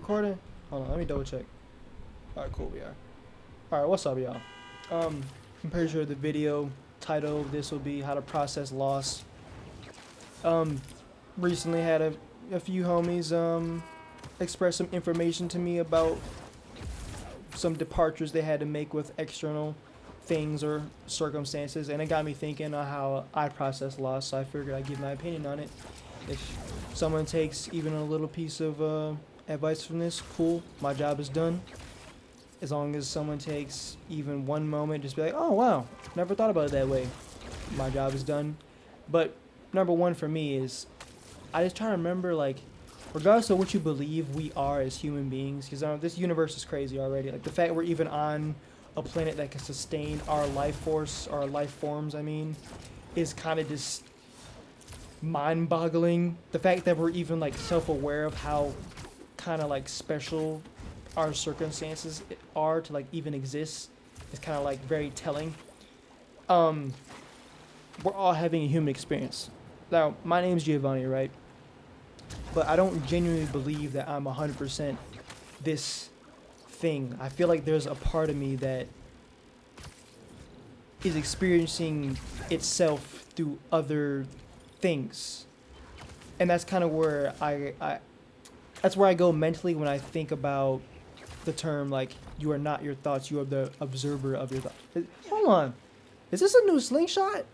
recording? Hold on, let me double check. Alright, cool, we are. Alright, what's up, y'all? I'm pretty sure the video title of this will be how to process loss. Recently had a few homies express some information to me about some departures they had to make with external things or circumstances, and it got me thinking on how I process loss, so I figured I'd give my opinion on it. If someone takes even a little piece of advice from this, cool, my job is done. As long as someone takes even one moment, just be like, oh wow, never thought about it that way, my job is done. But number one for me is, I just try to remember, like, regardless of what you believe we are as human beings, because this universe is crazy already. Like, the fact we're even on a planet that can sustain our life force, our life forms, I mean, is kind of just mind-boggling. The fact that we're even, like, self-aware of how kind of, like, special our circumstances are to, like, even exist is kind of, like, very telling. We're all having a human experience. Now, my name's Giovanni, right? But I don't genuinely believe that I'm 100% this thing. I feel like there's a part of me that is experiencing itself through other things. And that's kind of where that's where I go mentally when I think about the term, like, you are not your thoughts, you are the observer of your thoughts. Hold on. Is this a new slingshot?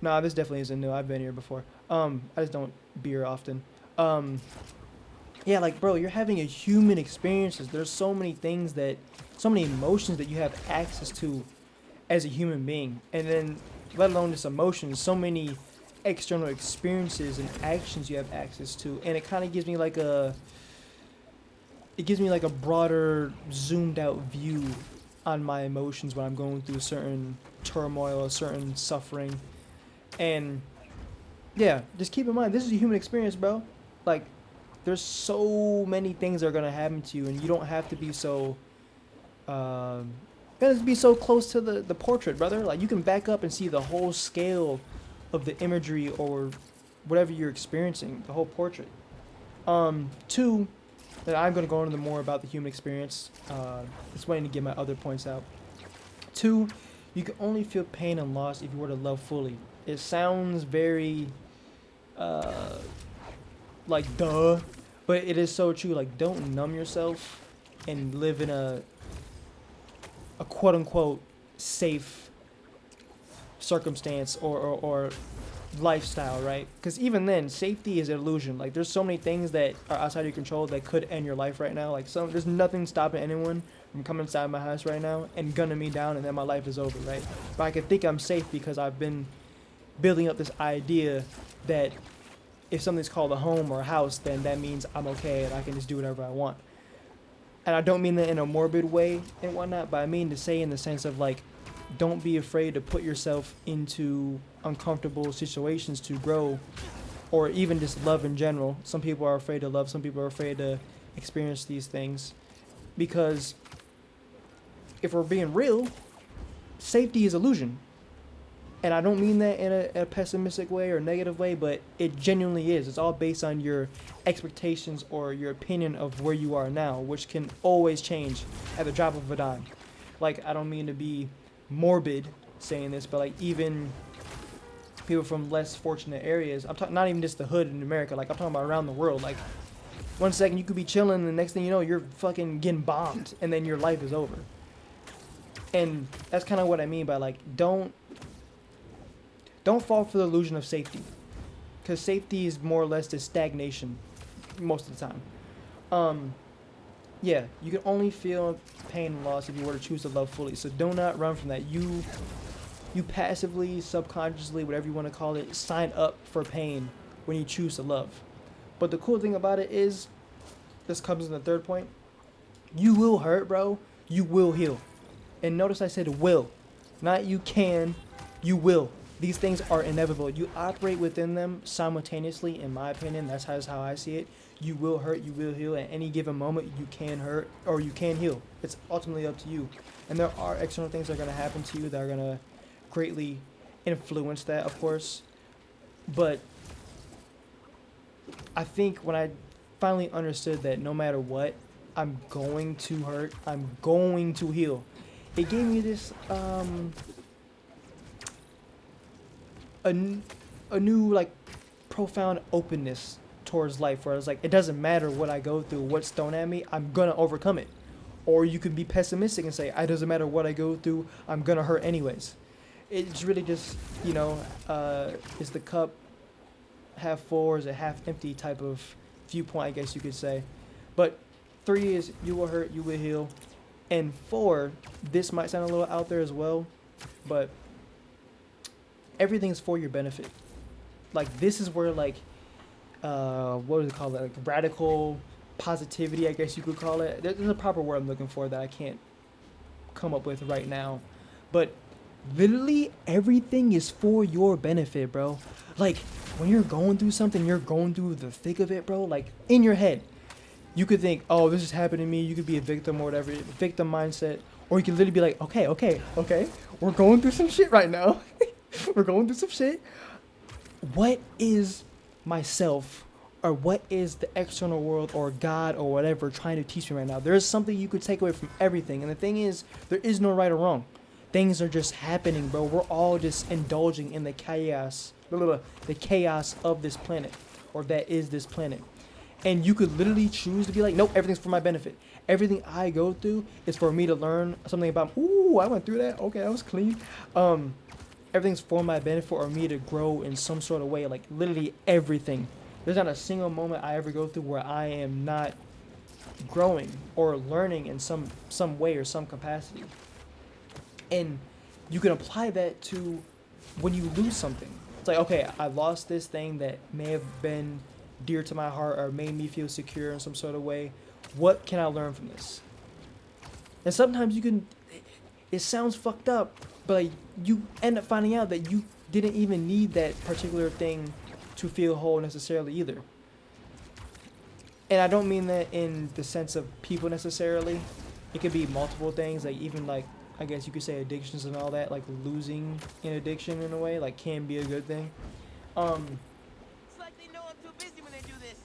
Nah, this definitely isn't new. I've been here before. I just don't beer often. Yeah, like, bro, you're having a human experiences. There's so many things so many emotions that you have access to as a human being. And then, let alone just emotions, so many external experiences and actions you have access to. And it kind of gives me like a broader, zoomed out view on my emotions when I'm going through a certain turmoil, a certain suffering. And yeah, just keep in mind, this is a human experience, bro. Like, there's so many things that are gonna happen to you, and you don't have to be so close to the portrait, brother. Like, you can back up and see the whole scale of the imagery or whatever you're experiencing, the whole portrait. Two, that I'm gonna go into more about the human experience. Just waiting to get my other points out. Two, you can only feel pain and loss if you were to love fully. It sounds very like duh, but it is so true. Like, don't numb yourself and live in a quote unquote safe circumstance or lifestyle, right? Because even then, safety is an illusion. Like, there's so many things that are outside your control that could end your life right now. Like, there's nothing stopping anyone from coming inside my house right now and gunning me down, and then my life is over, right? But I can think I'm safe because I've been building up this idea that if something's called a home or a house, then that means I'm okay and I can just do whatever I want. And I don't mean that in a morbid way and whatnot, but I mean to say in the sense of, like, don't be afraid to put yourself into uncomfortable situations to grow, or even just love in general. Some people are afraid to love, some people are afraid to experience these things. Because if we're being real, safety is illusion. And I don't mean that in a pessimistic way or negative way, but it genuinely is. It's all based on your expectations or your opinion of where you are now, which can always change at the drop of a dime. Like, I don't mean to be morbid saying this, but, like, even people from less fortunate areas, I'm talking not even just the hood in America, like, I'm talking about around the world. Like, one second you could be chilling, and the next thing you know, you're fucking getting bombed, and then your life is over. And that's kind of what I mean by, like, don't fall for the illusion of safety, because safety is more or less just stagnation most of the time. Yeah, you can only feel pain and loss if you were to choose to love fully. So do not run from that. You passively, subconsciously, whatever you want to call it, sign up for pain when you choose to love. But the cool thing about it is, this comes in the third point, you will hurt, bro. You will heal. And notice I said will, not you can, you will. These things are inevitable. You operate within them simultaneously, in my opinion. That's how I see it. You will hurt, you will heal. At any given moment, you can hurt or you can heal. It's ultimately up to you. And there are external things that are going to happen to you that are going to greatly influence that, of course. But I think when I finally understood that no matter what, I'm going to hurt. I'm going to heal. It gave me this a new like profound openness towards life, where it's like it doesn't matter what I go through, what's thrown at me, I'm gonna overcome it. Or you could be pessimistic and say it doesn't matter what I go through, I'm gonna hurt anyways. It's really just, is the cup half full or is it half empty type of viewpoint, I guess you could say. But 3 is you will hurt, you will heal. And 4, this might sound a little out there as well, but everything's for your benefit. Like this is where like what do they call it? Like radical positivity, I guess you could call it. There's a proper word I'm looking for that I can't come up with right now. But literally everything is for your benefit, bro. Like when you're going through something, you're going through the thick of it, bro. Like in your head, you could think, oh, this is happening to me. You could be a victim or whatever, victim mindset. Or you could literally be like, okay. We're going through some shit right now. We're going through some shit. What is myself or what is the external world or God or whatever trying to teach me right now? There's something you could take away from everything. And the thing is, there is no right or wrong. Things are just happening, bro. We're all just indulging in the chaos of this planet, or that is this planet. And you could literally choose to be like, nope, everything's for my benefit. Everything I go through is for me to learn something about, ooh, I went through that. Okay, that was clean. Everything's for my benefit or me to grow in some sort of way. Like literally everything. There's not a single moment I ever go through where I am not growing or learning in some way or some capacity. And you can apply that to when you lose something. It's like, okay, I lost this thing that may have been dear to my heart or made me feel secure in some sort of way. What can I learn from this? And sometimes it sounds fucked up, but like, you end up finding out that you didn't even need that particular thing to feel whole necessarily either. And I don't mean that in the sense of people necessarily. It could be multiple things, like even like, I guess you could say addictions and all that, like losing an addiction in a way, like can be a good thing. It's like they know I'm too busy when they do this.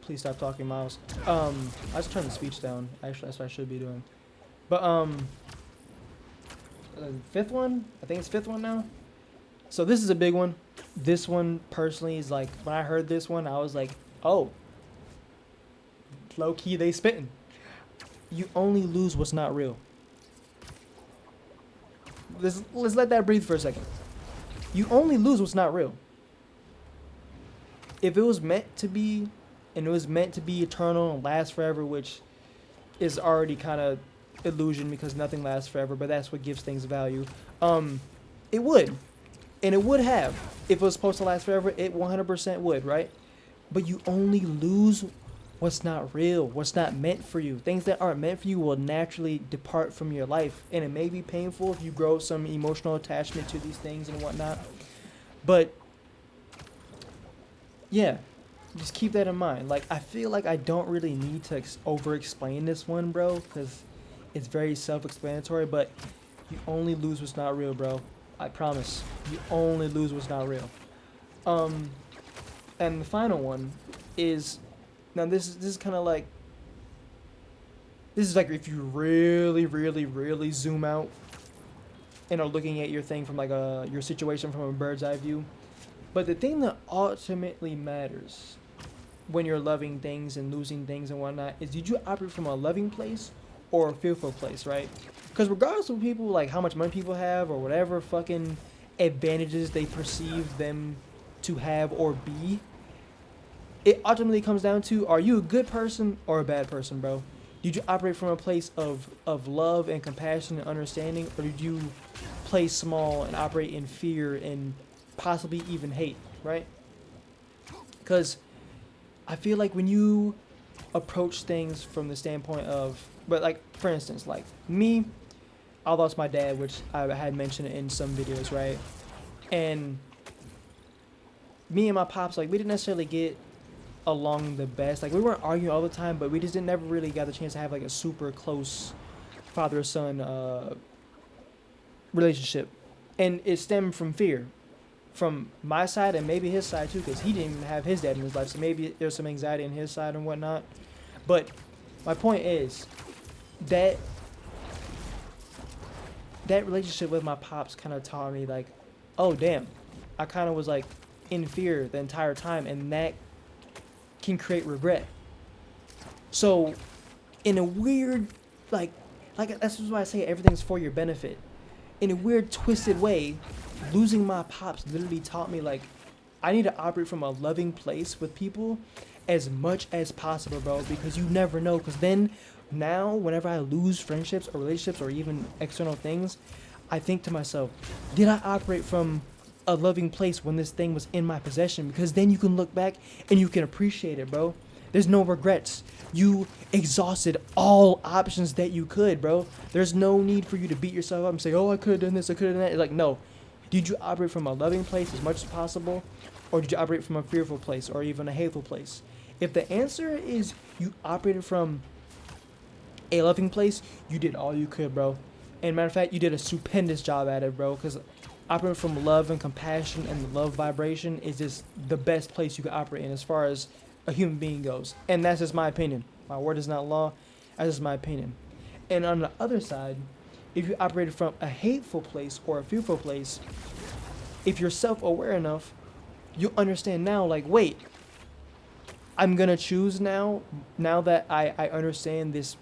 Please stop talking, Miles. I just turned the speech down. Actually, that's what I should be doing. But fifth one? I think it's fifth one now. So this is a big one. This one personally is like, when I heard this one, I was like, oh, low key they spitting. You only lose what's not real. Let's let that breathe for a second. You only lose what's not real. If it was meant to be, and it was meant to be eternal and last forever, which is already kind of illusion because nothing lasts forever, but that's what gives things value. It would. And it would have. If it was supposed to last forever, it 100% would, right? But you only lose what's not real, what's not meant for you. Things that aren't meant for you will naturally depart from your life. And it may be painful if you grow some emotional attachment to these things and whatnot. But, yeah, just keep that in mind. Like, I feel like I don't really need to over-explain this one, bro, because it's very self-explanatory. But you only lose what's not real, bro. I promise. You only lose what's not real. And the final one is... Now this is kind of like, this is like if you really zoom out and are looking at your thing from like your situation from a bird's eye view. But the thing that ultimately matters when you're loving things and losing things and whatnot is, did you operate from a loving place or a fearful place, right? Because regardless of people, like how much money people have or whatever fucking advantages they perceive them to have or be, it ultimately comes down to, are you a good person or a bad person, bro? Did you operate from a place of love and compassion and understanding, or did you play small and operate in fear and possibly even hate, right? Because I feel like when you approach things from the standpoint of, but like, for instance, like me, I lost my dad, which I had mentioned in some videos, right? And me and my pops, like, we didn't necessarily get along the best. Like, we weren't arguing all the time, but we just never really got the chance to have like a super close father-son relationship. And it stemmed from fear from my side and maybe his side too, because he didn't even have his dad in his life, so maybe there's some anxiety on his side and whatnot. But my point is that that relationship with my pops kind of taught me like, oh damn, I kind of was like in fear the entire time, and that can create regret. So in a weird like that's why I say everything's for your benefit. In a weird twisted way, losing my pops literally taught me like I need to operate from a loving place with people as much as possible, bro, because you never know. Because then now whenever I lose friendships or relationships or even external things, I think to myself, did I operate from a loving place when this thing was in my possession? Because then you can look back and you can appreciate it, bro. There's no regrets. You exhausted all options that you could, bro. There's no need for you to beat yourself up and say, oh, I could have done this, I could have done that. Like, no. Did you operate from a loving place as much as possible? Or did you operate from a fearful place or even a hateful place? If the answer is you operated from a loving place, you did all you could, bro. And matter of fact, you did a stupendous job at it, bro. Because operating from love and compassion and the love vibration is just the best place you can operate in as far as a human being goes. And that's just my opinion. My word is not law. That's just my opinion. And on the other side, if you operated from a hateful place or a fearful place, if you're self-aware enough, you understand now, like, wait, I'm gonna choose now that I understand this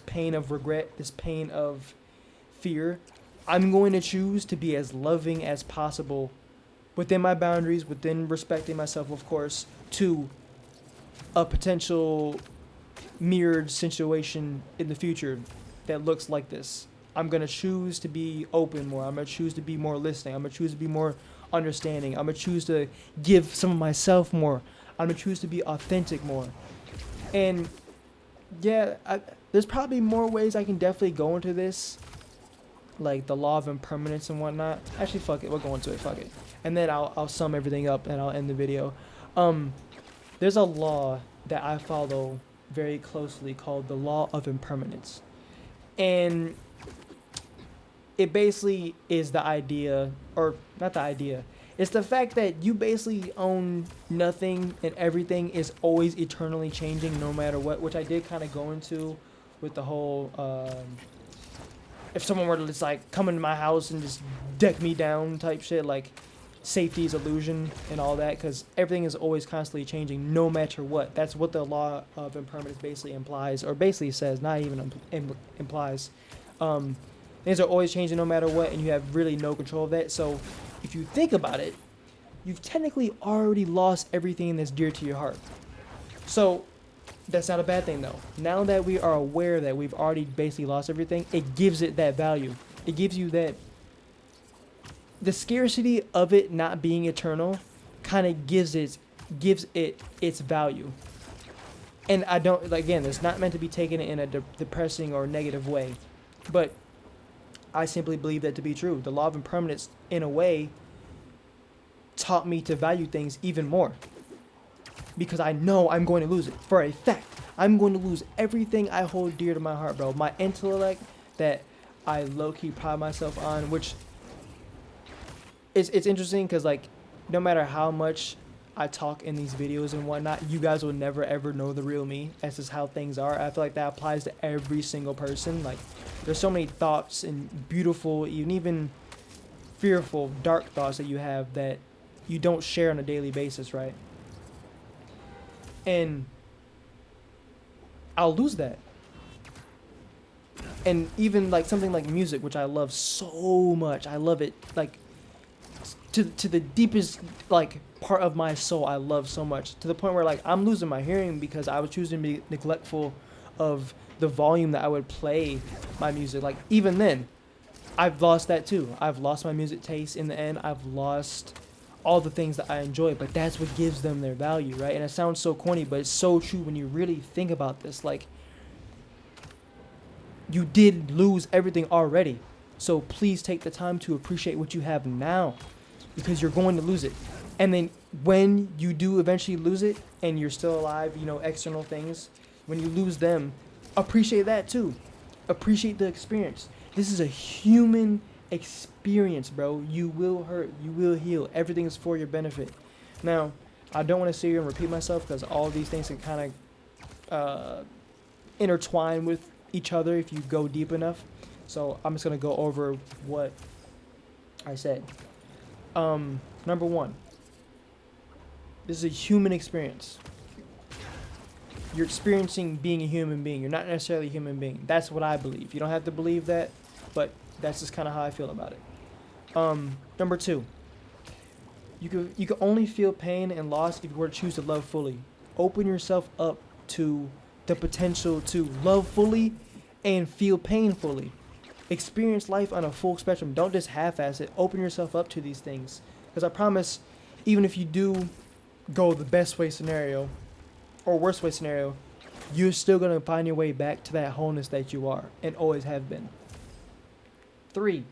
pain of regret, this pain of fear, I'm going to choose to be as loving as possible within my boundaries, within respecting myself, of course, to a potential mirrored situation in the future that looks like this. I'm going to choose to be open more. I'm going to choose to be more listening. I'm going to choose to be more understanding. I'm going to choose to give some of myself more. I'm going to choose to be authentic more. And yeah, there's probably more ways I can definitely go into this, like the law of impermanence and whatnot. Actually, fuck it. We'll go into it. Fuck it. And then I'll sum everything up and I'll end the video. There's a law that I follow very closely called the law of impermanence. And it basically is the idea, or not the idea, it's the fact that you basically own nothing and everything is always eternally changing no matter what, which I did kind of go into with the whole, if someone were to just like come into my house and just deck me down type shit, like safety is illusion and all that, because everything is always constantly changing no matter what. That's what the law of impermanence basically implies, or basically says, not even implies. Things are always changing no matter what, and you have really no control of that. So if you think about it, you've technically already lost everything that's dear to your heart. So that's not a bad thing though. Now that we are aware that we've already basically lost everything, it gives it that value. It gives you that, the scarcity of it not being eternal kind of gives it its value. And I don't, again, it's not meant to be taken in a depressing or negative way, but I simply believe that to be true. The law of impermanence, in a way, taught me to value things even more, because I know I'm going to lose it. For a fact, I'm going to lose everything I hold dear to my heart, bro. My intellect that I low-key pride myself on, which it's interesting because, like, no matter how much I talk in these videos and whatnot, you guys will never ever know the real me. That's just how things are. I feel like that applies to every single person. Like, there's so many thoughts and beautiful, even fearful, dark thoughts that you have that you don't share on a daily basis, right? And I'll lose that. And even like something like music, which I love so much. I love it like to the deepest like part of my soul. I love so much, to the point where like I'm losing my hearing because I was choosing to be neglectful of the volume that I would play my music. Like, even then, I've lost that too. I've lost my music taste in the end. I've lost all the things that I enjoy, but that's what gives them their value, right? And it sounds so corny, but it's so true when you really think about this. Like, you did lose everything already, so please take the time to appreciate what you have now, because you're going to lose it. And then when you do eventually lose it and you're still alive, external things, when you lose them, appreciate that too. Appreciate the experience. This is a human Experience, bro. You will hurt. You will heal. Everything is for your benefit. Now, I don't want to sit here and repeat myself because all these things can kind of intertwine with each other if you go deep enough. So I'm just gonna go over what I said. Number one, this is a human experience. You're experiencing being a human being. You're not necessarily a human being. That's what I believe. You don't have to believe that, but that's just kind of how I feel about it. Number two, you can only feel pain and loss if you were to choose to love fully. Open yourself up to the potential to love fully and feel pain fully. Experience life on a full spectrum. Don't just half-ass it. Open yourself up to these things. Because I promise, even if you do go the best way scenario or worst way scenario, you're still going to find your way back to that wholeness that you are and always have been. 3,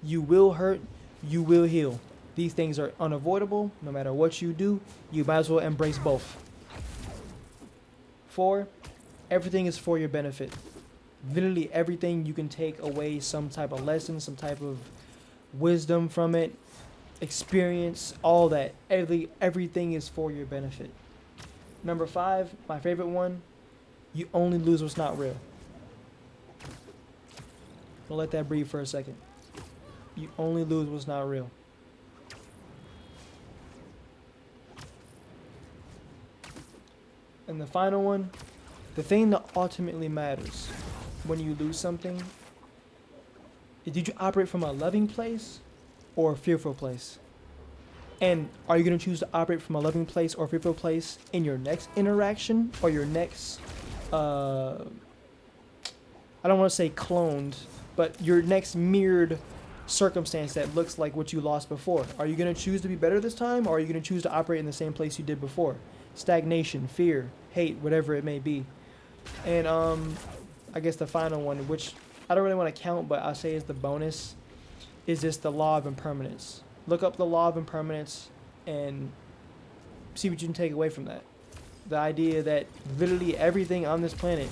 you will hurt, you will heal. These things are unavoidable. No matter what you do, you might as well embrace both. 4, everything is for your benefit. Literally everything you can take away some type of lesson, some type of wisdom from it, experience, all that. Everything is for your benefit. Number 5, my favorite one, you only lose what's not real. I'll let that breathe for a second. You only lose what's not real. And the final one, the thing that ultimately matters when you lose something, did you operate from a loving place or a fearful place? And are you going to choose to operate from a loving place or a fearful place in your next interaction or your next, I don't want to say cloned, but your next mirrored circumstance that looks like what you lost before? Are you going to choose to be better this time, or are you going to choose to operate in the same place you did before? Stagnation, fear, hate, whatever it may be. And I guess the final one, which I don't really want to count, but I'll say is the bonus, is just the law of impermanence. Look up the law of impermanence and see what you can take away from that. The idea that literally everything on this planet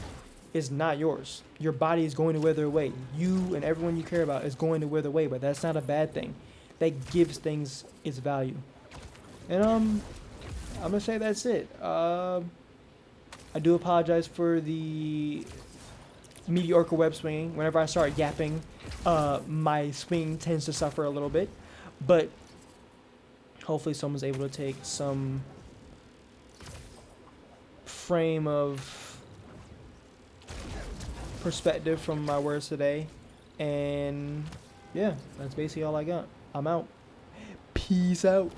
is not yours. Your body is going to wither away. You and everyone you care about is going to wither away, but that's not a bad thing. That gives things its value. And I'm gonna say that's it. I do apologize for the mediocre web swinging. Whenever I start yapping, my swing tends to suffer a little bit, but hopefully someone's able to take some frame of perspective from my words today. And yeah, that's basically all I got. I'm out. Peace out.